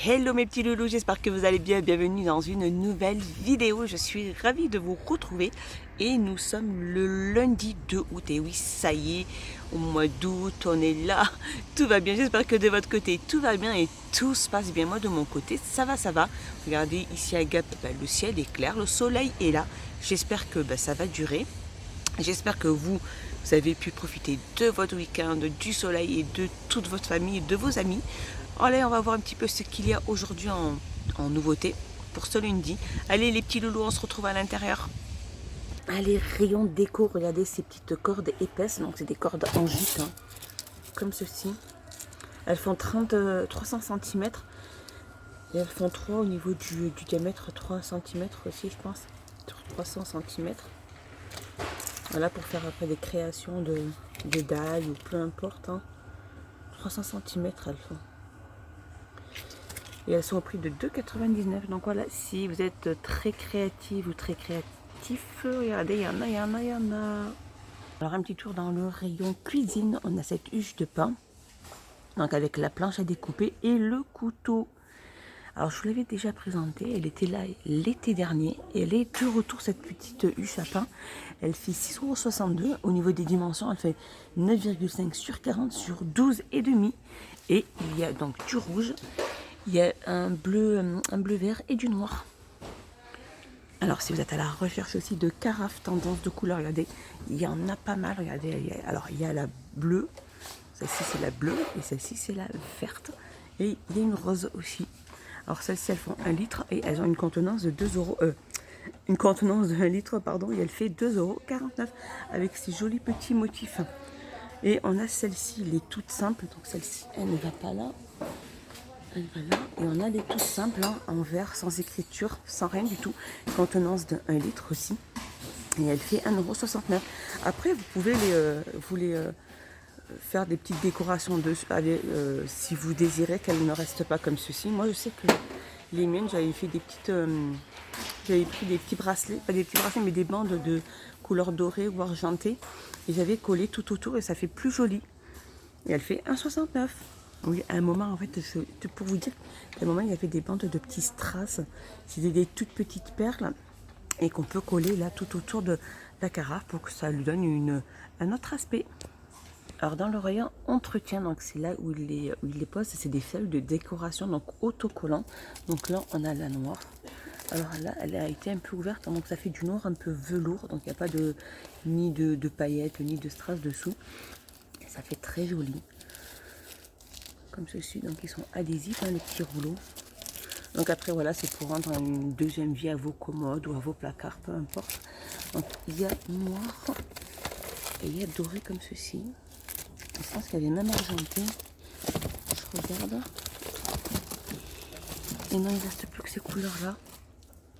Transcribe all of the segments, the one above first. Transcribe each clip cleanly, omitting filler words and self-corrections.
Hello mes petits loulous, j'espère que vous allez bien, bienvenue dans une nouvelle vidéo. Je suis ravie de vous retrouver et nous sommes le lundi 2 août. Et oui, ça y est, au mois d'août, on est là, tout va bien. J'espère que de votre côté tout va bien et tout se passe bien. Moi de mon côté, ça va, ça va. Regardez ici à Gap, le ciel est clair, le soleil est là. J'espère que ça va durer. J'espère que vous avez pu profiter de votre week-end, du soleil et de toute votre famille, de vos amis. Allez, on va voir un petit peu ce qu'il y a aujourd'hui en nouveauté pour ce lundi. Allez les petits loulous, on se retrouve à l'intérieur. Allez, rayon déco, regardez ces petites cordes épaisses. Donc c'est des cordes en gîte, hein, comme ceci. Elles font 300 cm. Et elles font 3 au niveau du diamètre, 3 cm aussi je pense. 300 cm. Voilà, pour faire après des créations de dalles ou peu importe. Hein. 300 cm elles font. Et elles sont au prix de 2,99 €. Donc voilà, si vous êtes très créative ou très créatif, regardez, il y en a, il y en a, il y en a. Alors un petit tour dans le rayon cuisine. On a cette huche de pain. Donc avec la planche à découper et le couteau. Alors je vous l'avais déjà présentée, elle était là l'été dernier et elle est de retour, cette petite huche à pain. Elle fait 6,62 € au niveau des dimensions, elle fait 9,5 sur 40 sur 12,5 et il y a donc du rouge, il y a un bleu vert et du noir. Alors si vous êtes à la recherche aussi de carafes tendance de couleur, regardez, il y en a pas mal, regardez, alors il y a la bleue, celle-ci c'est la bleue et celle-ci c'est la verte et il y a une rose aussi. Alors celles-ci elles font 1 litre et elles ont une contenance de 2 €. Une contenance de 1 litre, pardon, et elle fait 2,49 € avec ces jolis petits motifs. Et on a celle-ci, elle est toute simple, donc celle-ci elle ne va pas là. Elle va là. Et on a les toutes simples hein, en verre, sans écriture, sans rien du tout. Contenance de 1 litre aussi. Et elle fait 1,69 €. Après vous pouvez faire des petites décorations dessus si vous désirez qu'elles ne restent pas comme ceci. Moi je sais que les miennes j'avais fait des petites j'avais pris des petits bracelets, pas des petits bracelets mais des bandes de couleur dorée ou argentée et j'avais collé tout autour et ça fait plus joli. Et elle fait 1,69 €. Oui, à un moment en fait, pour vous dire, à un moment il y avait des bandes de petits strass, c'était des toutes petites perles et qu'on peut coller là tout autour de la carafe pour que ça lui donne un autre aspect. Alors dans le rayon entretien, donc c'est là où il les pose, c'est des feuilles de décoration, donc autocollants. Donc là on a la noire. Alors là elle a été un peu ouverte, donc ça fait du noir un peu velours, donc il n'y a pas ni de paillettes ni de strass dessous. Et ça fait très joli. Comme ceci, donc ils sont adhésifs, hein, les petits rouleaux. Donc après voilà, c'est pour rendre une deuxième vie à vos commodes ou à vos placards, peu importe. Donc il y a noir et il y a doré comme ceci. Je pense qu'il y avait même argenté. Je regarde. Et non, il ne reste plus que ces couleurs-là.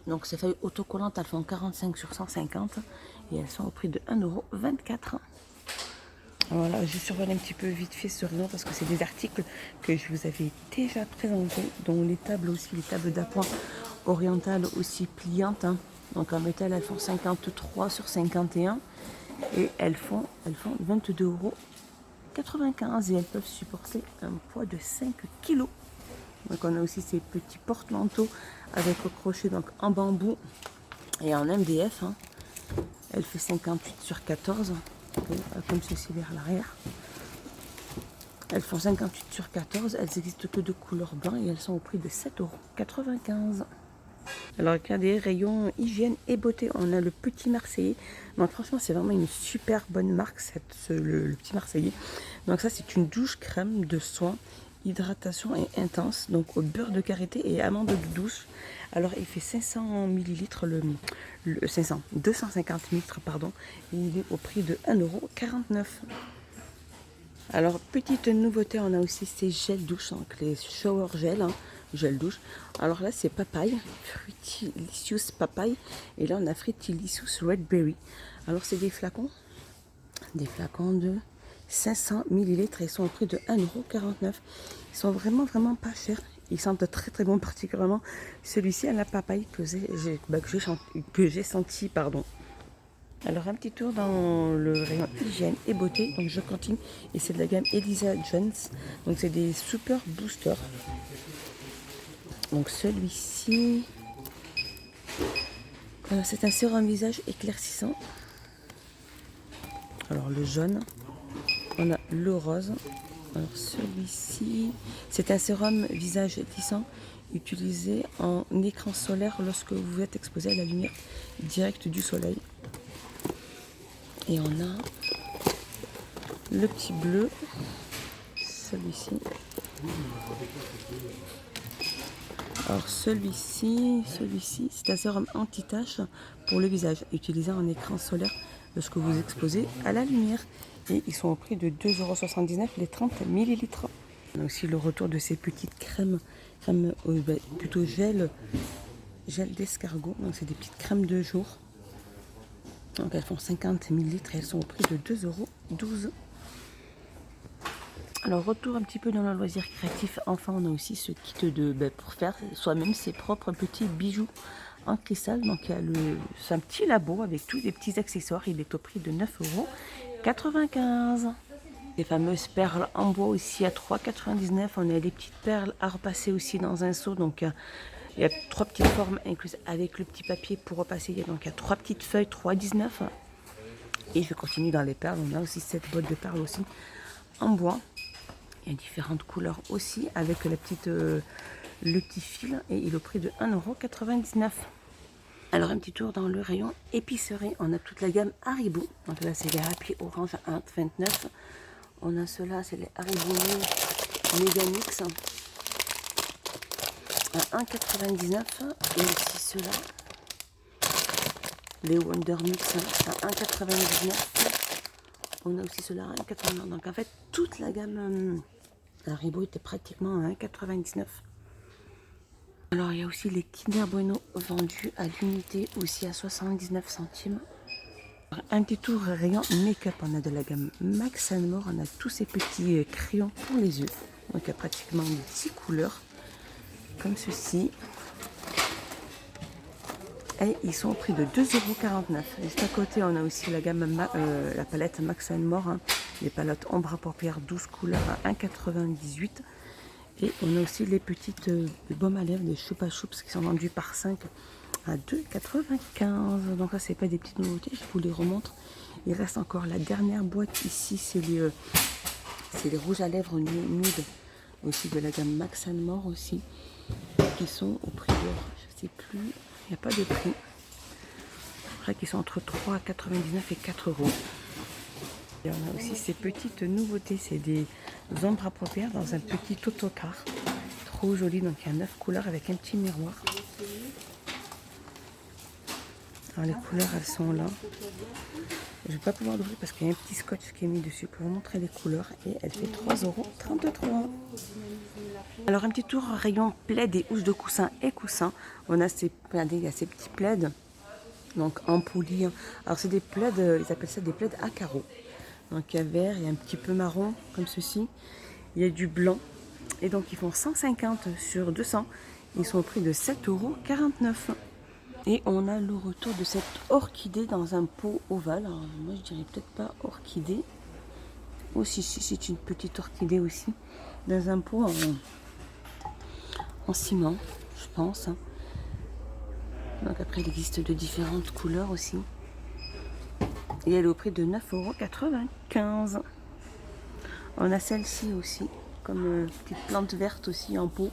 Donc ces feuilles autocollantes, elles font 45 sur 150. Et elles sont au prix de 1,24 €. Voilà, je survole un petit peu vite fait ce rayon parce que c'est des articles que je vous avais déjà présentés. Dont les tables aussi, les tables d'appoint orientales aussi pliantes. Hein. Donc en métal, elles font 53 sur 51. Et elles font 22,95 € et elles peuvent supporter un poids de 5 kg. Donc on a aussi ces petits porte-manteaux avec le crochet donc en bambou et en MDF. Hein. Elle fait 58 sur 14, comme ceci vers l'arrière. Elles font 58 sur 14, elles n'existent que de couleur blanc et elles sont au prix de 7,95 €. Alors regardez, rayon hygiène et beauté, on a le Petit Marseillais. Donc franchement c'est vraiment une super bonne marque le Petit Marseillais. Donc ça c'est une douche crème de soin, hydratation et intense, donc au beurre de karité et amande de douche. Alors il fait 500 ml, 250 ml pardon, et il est au prix de 1,49 €. Alors petite nouveauté, on a aussi ces gels douche, donc les shower gel, hein, gel douche. Alors là c'est papaye, Fruitilicious papaye, et là on a Fruitilicious red berry. Alors c'est des flacons de 500 ml et ils sont au prix de 1,49 €. Ils sont vraiment pas chers. Ils sentent très très bon, particulièrement celui-ci à la papaye que j'ai senti, pardon. Alors un petit tour dans le rayon hygiène et beauté, donc je continue et c'est de la gamme Elisa Jones, donc c'est des super boosters. Donc celui-ci, c'est un sérum visage éclaircissant. Alors le jaune, on a le rose. Alors celui-ci, c'est un sérum visage lissant utilisé en écran solaire lorsque vous êtes exposé à la lumière directe du soleil. Et on a le petit bleu, celui-ci. Alors celui-ci, c'est un sérum anti-tache pour le visage, utilisé en écran solaire lorsque vous vous exposez à la lumière. Et ils sont au prix de 2,79 € les 30 ml. On a aussi le retour de ces petites crèmes, plutôt gel d'escargot. Donc c'est des petites crèmes de jour. Donc elles font 50 ml et elles sont au prix de 2,12 €. Alors retour un petit peu dans le loisir créatif. Enfin on a aussi ce kit pour faire soi-même ses propres petits bijoux en cristal. Donc c'est un petit labo avec tous les petits accessoires. Il est au prix de 9,95 €. Les fameuses perles en bois aussi à 3,99 €. On a des petites perles à repasser aussi dans un seau. Donc il y a 3 petites formes incluses avec le petit papier pour repasser. Donc il y a 3 petites feuilles, 3,19 €. Et je continue dans les perles. On a aussi cette boîte de perles aussi en bois. Il y a différentes couleurs aussi avec le petit fil et il est au prix de 1,99 €. Alors un petit tour dans le rayon épicerie. On a toute la gamme Haribo. Donc là c'est les Happy Orange à 1,29 €. On a ceux-là, c'est les Haribo Megamix à 1,99 €. Et aussi ceux-là, les Wonder Mix à 1,99 €. On a aussi ceux-là à 1,89 €. Donc en fait, toute la gamme Haribo était pratiquement à 1,99 €. Alors il y a aussi les Kinder Bueno vendus à l'unité aussi à 79 centimes. Un petit tour rayon make-up, on a de la gamme Max & More, on a tous ces petits crayons pour les yeux. Donc il y a pratiquement 10 couleurs comme ceci. Et ils sont au prix de 2,49 €. Juste à côté, on a aussi la gamme la palette Max & More, les palettes ombre à paupières 12 couleurs à 1,98 €. Et on a aussi les petites baumes à lèvres, des Chupa Chups qui sont vendus par 5 à 2,95 €. Donc là, c'est pas des petites nouveautés, je vous les remontre. Il reste encore la dernière boîte ici, c'est les rouges à lèvres nude, aussi de la gamme Max & More aussi, qui sont au prix de, je sais plus, il n'y a pas de prix. Après, qui sont entre 3,99 € et 4 €. Et on a aussi ces petites nouveautés, c'est des ombres à paupières dans un petit autocar. Trop joli, donc il y a 9 couleurs avec un petit miroir. Alors les couleurs, elles sont là. Je ne vais pas pouvoir l'ouvrir parce qu'il y a un petit scotch qui est mis dessus pour vous montrer les couleurs. Et elle fait 3,33 €. Alors un petit tour rayon plaid et housse de coussin et coussins. On a ces petits plaids, donc en poly. Alors c'est des plaids, ils appellent ça des plaids à carreaux. Donc il y a vert, il y a un petit peu marron comme ceci. Il y a du blanc. Et donc ils font 150 sur 200. Ils sont au prix de 7,49 €. Et on a le retour de cette orchidée dans un pot ovale. Alors moi je dirais peut-être pas orchidée. Oh si, c'est une petite orchidée aussi. Dans un pot en ciment, je pense. Donc après il existe de différentes couleurs aussi. Et elle est au prix de 9,95 €. On a celle-ci aussi, comme petite plante verte aussi en pot.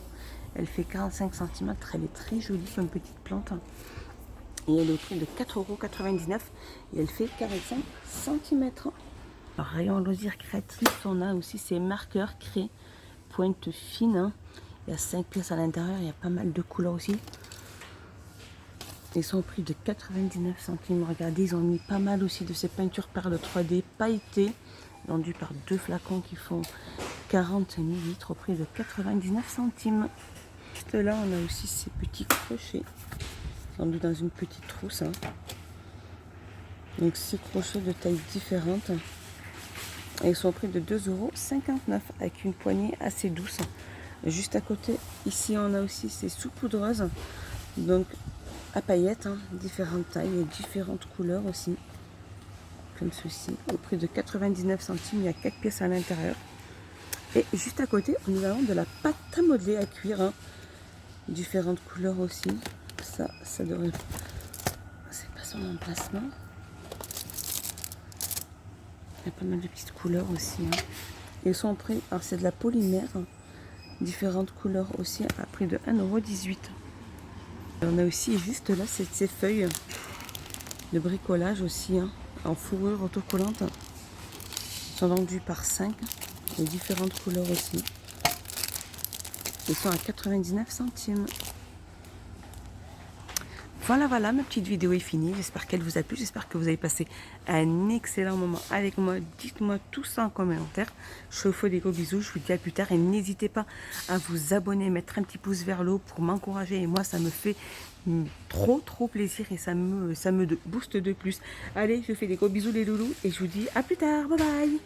Elle fait 45 cm, elle est très jolie comme petite plante. Et elle est au prix de 4,99 € et elle fait 45 cm. Alors, rayon loisirs créatifs, on a aussi ces marqueurs craie, pointe fine. Il y a 5 pièces à l'intérieur, il y a pas mal de couleurs aussi. Ils sont au prix de 99 centimes. Regardez, ils ont mis pas mal aussi de ces peintures perles 3D pailletées, vendues par 2 flacons qui font 40 ml au prix de 99 centimes. Juste là, on a aussi ces petits crochets, vendus dans une petite trousse. Donc 6 crochets de tailles différentes. Et ils sont au prix de 2,59 € avec une poignée assez douce. Juste à côté, ici, on a aussi ces saupoudreuses. Donc à paillettes, différentes tailles et différentes couleurs aussi, comme ceci, au prix de 99 centimes. Il y a 4 pièces à l'intérieur. Et juste à côté, nous avons de la pâte à modeler à cuire, Différentes couleurs aussi. Ça devrait... C'est pas son emplacement. Il y a pas mal de petites couleurs aussi. Hein. Ils sont prêts. Alors c'est de la polymère. Différentes couleurs aussi à prix de 1,18 €. On a aussi juste là ces feuilles de bricolage aussi. Hein, en fourrure autocollante. Ils sont vendus par 5. Et différentes couleurs aussi. Ils sont à 99 centimes. Voilà, ma petite vidéo est finie. J'espère qu'elle vous a plu. J'espère que vous avez passé un excellent moment avec moi. Dites-moi tout ça en commentaire. Je vous fais des gros bisous. Je vous dis à plus tard. Et n'hésitez pas à vous abonner, mettre un petit pouce vers le haut pour m'encourager. Et moi, ça me fait trop plaisir. Et ça me booste de plus. Allez, je vous fais des gros bisous les loulous. Et je vous dis à plus tard. Bye bye.